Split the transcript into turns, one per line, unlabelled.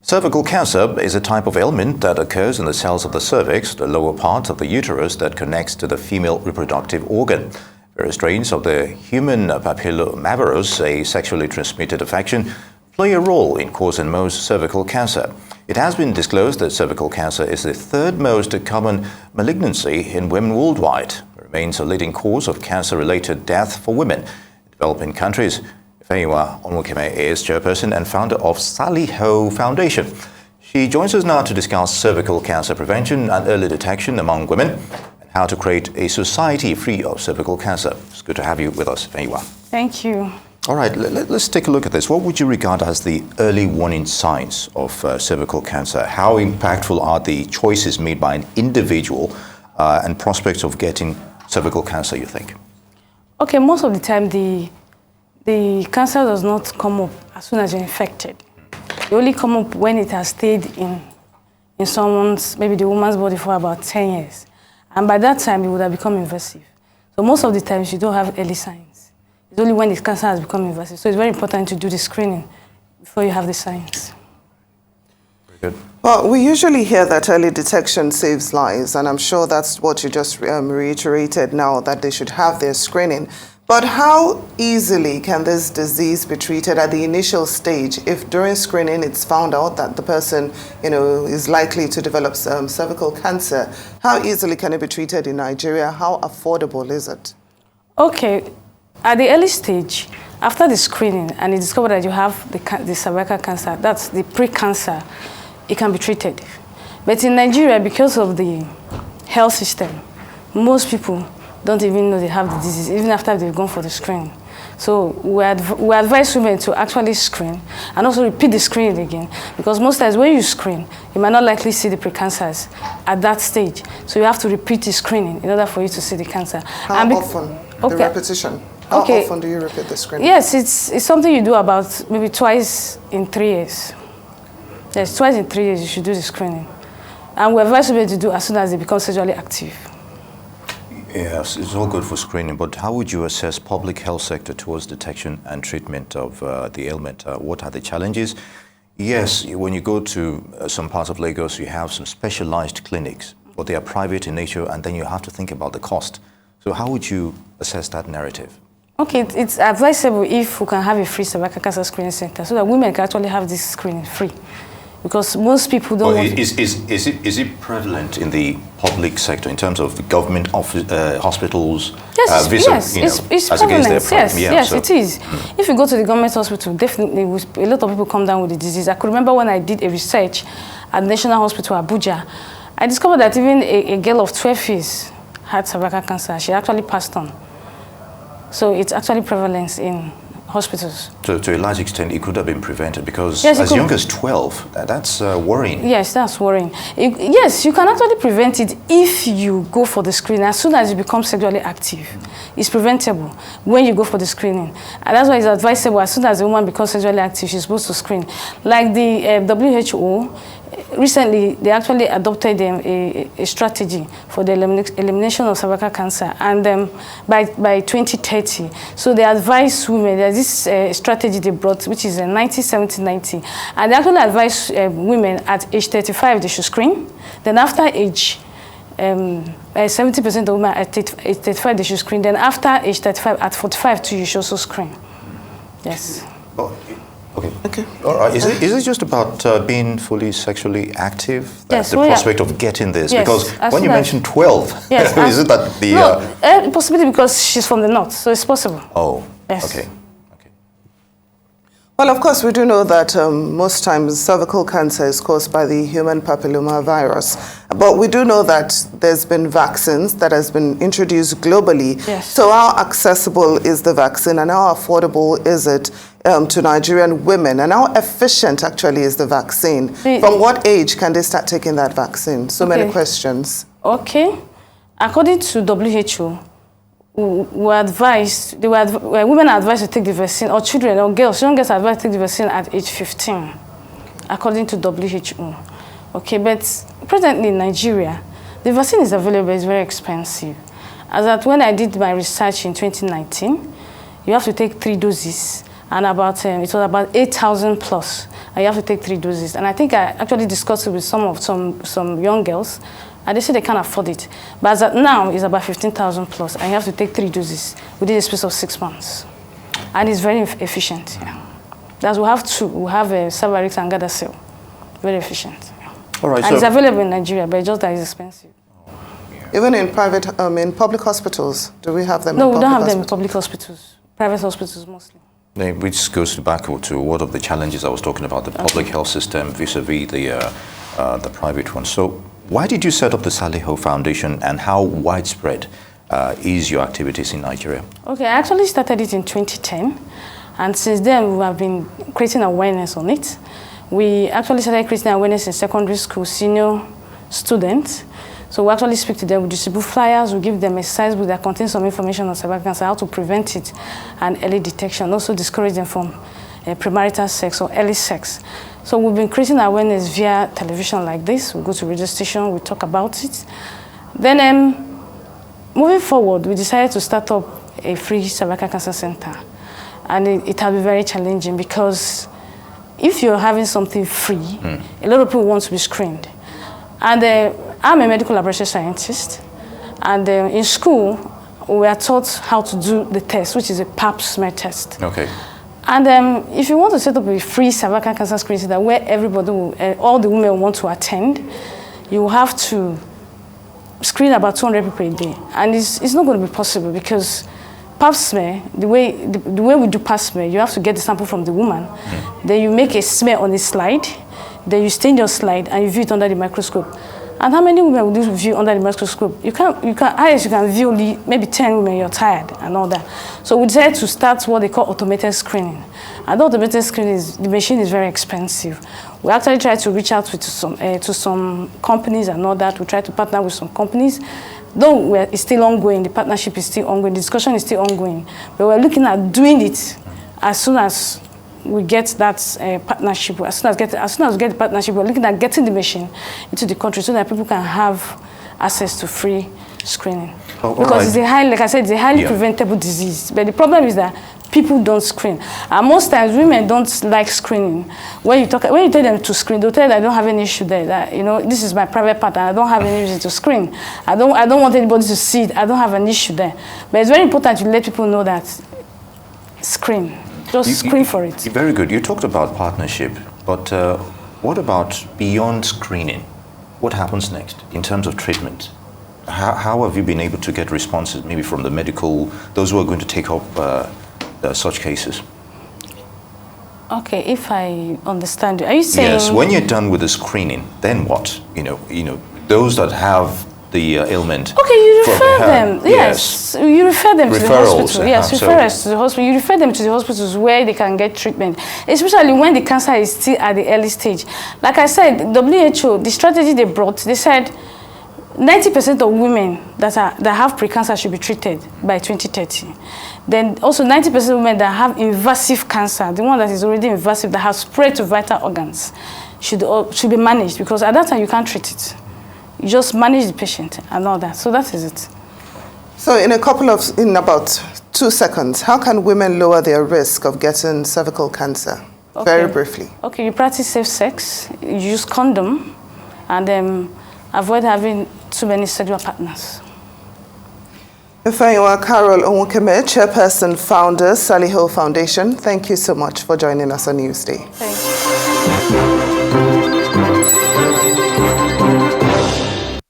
Cervical cancer is a type of ailment that occurs in the cells of the cervix, the lower part of the uterus that connects to the female reproductive organ. Various strains of the human papillomavirus, a sexually transmitted infection, play a role in causing most cervical cancer. It has been disclosed that cervical cancer is the third most common malignancy in women worldwide. It remains a leading cause of cancer-related death for women in developing countries. Ifeyinwa Onwukeme is chairperson and founder of Sally Ho Foundation. She joins us now to discuss cervical cancer prevention and early detection among women and how to create a society free of cervical cancer. It's good to have you with us, Ifeyinwa.
Thank you.
All right, let's take a look at this. What would you regard as the early warning signs of cervical cancer? How impactful are the choices made by an individual and prospects of getting cervical cancer, you think?
Okay, most of the time the cancer does not come up as soon as you're infected. It only come up when it has stayed in someone's, maybe the woman's body for about 10 years. And by that time, it would have become invasive. So most of the times, you don't have early signs. It's only when the cancer has become invasive. So it's very important to do the screening before you have the signs.
Very good.
Well, we usually hear that early detection saves lives, and I'm sure that's what you just reiterated now, that they should have their screening. But how easily can this disease be treated at the initial stage if during screening it's found out that the person, is likely to develop cervical cancer? How easily can it be treated in Nigeria? How affordable is it?
Okay, at the early stage, after the screening and you discover that you have the cervical cancer, that's the pre-cancer, it can be treated. But in Nigeria, because of the health system, most people don't even know they have the disease, even after they've gone for the screening. So we advise women to actually screen and also repeat the screening again, because most times when you screen, you might not likely see the precancers at that stage. So you have to repeat the screening in order for you to see the cancer.
How often? The repetition? How often do you repeat the screening?
Yes, it's something you do about maybe twice in 3 years. Yes, twice in 3 years you should do the screening. And we advise women to do as soon as they become sexually active.
Yes, it's all good for screening, but how would you assess public health sector towards detection and treatment of the ailment? What are the challenges? Yes, when you go to some parts of Lagos, you have some specialized clinics, but they are private in nature, and then you have to think about the cost. So how would you assess that narrative?
Okay, it's advisable if we can have a free cervical cancer screening center so that women can actually have this screening free. Because most people don't want
is it prevalent in the public sector in terms of the government hospitals?
Yes, it's prevalent. Yes, it is. If you go to the government hospital, definitely a lot of people come down with the disease. I could remember when I did a research at the National Hospital Abuja, I discovered that even a girl of 12 years had cervical cancer. She actually passed on. So it's actually prevalent in hospitals. So
to a large extent, it could have been prevented because as young as 12, that's worrying.
Yes, that's worrying. Yes, you can actually prevent it if you go for the screening. As soon as you become sexually active, it's preventable when you go for the screening. And that's why it's advisable as soon as a woman becomes sexually active, she's supposed to screen. Like the WHO, recently, they actually adopted a strategy for the elimination of cervical cancer, and by 2030. So they advise women, there's this strategy they brought, which is 90-70-90, and they actually advise women at age 35 they should screen. Then after age 70% of women at age 35 they should screen. Then after age 35, at 45 too, you should also screen. Yes.
Oh. Okay. All right. Is it just about being fully sexually active?
Yes.
The prospect of getting this?
Yes,
because when you mentioned 12,
yes,
is it that the...
possibility because she's from the north, so it's possible.
Oh,
yes.
Okay.
Well, of course, we do know that most times cervical cancer is caused by the human papillomavirus. But we do know that there's been vaccines that has been introduced globally.
Yes.
So how accessible is the vaccine and how affordable is it to Nigerian women? And how efficient actually is the vaccine? From what age can they start taking that vaccine? So many questions.
Okay. According to WHO, women are advised to take the vaccine, or children or girls, young girls are advised to take the vaccine at age 15, according to WHO. Okay, but presently in Nigeria, the vaccine is available, it's very expensive. As that when I did my research in 2019, you have to take 3 doses, and it was about 8,000 plus. And and you have to take 3 doses. And I think I actually discussed it with some young girls, and they say they can't afford it. But as of now, it's about 15,000 plus, and you have to take 3 doses within a space of 6 months. And it's very efficient. Yeah. That's we have 2. We have Cervical and Gardasil. Very efficient. Yeah.
All right,
and it's available in Nigeria, but it's just that it's expensive.
Even in private, in public hospitals, do we have them?
No, we don't have them in public hospitals. Private hospitals mostly.
Which goes back to one of the challenges I was talking about, the public health system vis-a-vis the private one. So why did you set up the Saliho Foundation, and how widespread is your activities in Nigeria? Okay,
I actually started it in 2010, and since then we have been creating awareness on it. We actually started creating awareness in secondary school, senior students. So we actually speak to them, we distribute flyers, we give them exercise book that contains some information on cervical cancer, how to prevent it, and early detection. Also discourage them from premarital sex or early sex. So we've been creating awareness via television like this. We go to radio station, we talk about it. Then moving forward, we decided to start up a free cervical cancer center. And it has been very challenging because if you're having something free, a lot of people want to be screened. And I'm a medical laboratory scientist, and in school, we are taught how to do the test, which is a pap smear test.
Okay.
And if you want to set up a free cervical cancer screening center where everybody, all the women want to attend, you will have to screen about 200 people a day. And it's not going to be possible because pap smear, the way we do pap smear, you have to get the sample from the woman. Then you make a smear on a slide, then you stain your slide and you view it under the microscope. And how many women will you view under the microscope? You can view only maybe 10 women, you're tired and all that. So we decided to start what they call automated screening. And the automated screening the machine is very expensive. We actually try to reach out to some companies and all that. We try to partner with some companies. Though it's still ongoing, the partnership is still ongoing, the discussion is still ongoing. But we're looking at doing it as soon as we get that partnership. As soon as we get the partnership, we're looking at getting the machine into the country so that people can have access to free screening. Because it's a highly preventable disease. But the problem is that people don't screen. And most times women don't like screening. When you tell them to screen, they'll tell you that I don't have any issue there. That this is my private part and I don't have any reason to screen. I don't want anybody to see it. I don't have an issue there. But it's very important to let people know that screen. Just screen for it.
Very good. You talked about partnership, but what about beyond screening? What happens next in terms of treatment? How have you been able to get responses, maybe from the medical, those who are going to take up such cases?
Okay, if I understand you, are you saying?
Yes. When you're done with the screening, then what? Those that have the ailment.
Okay, you refer them. Yes, you refer them to the hospital. Yes, referrals to the hospital. You refer them to the hospitals where they can get treatment, especially when the cancer is still at the early stage. Like I said, WHO, the strategy they brought, they said 90% of women that have precancer should be treated by 2030. Then also 90% of women that have invasive cancer, the one that is already invasive, that has spread to vital organs, should be managed, because at that time you can't treat it. You just manage the patient and all that. So that is it.
So in about 2 seconds, how can women lower their risk of getting cervical cancer? Okay. Very briefly. Okay, you practice safe sex, you use condom, and avoid having too many sexual partners. Ifeyinwa Carol Onwukeme, Chairperson, Founder, Saliho Foundation, thank you so much for joining us on Newsday. Thank you.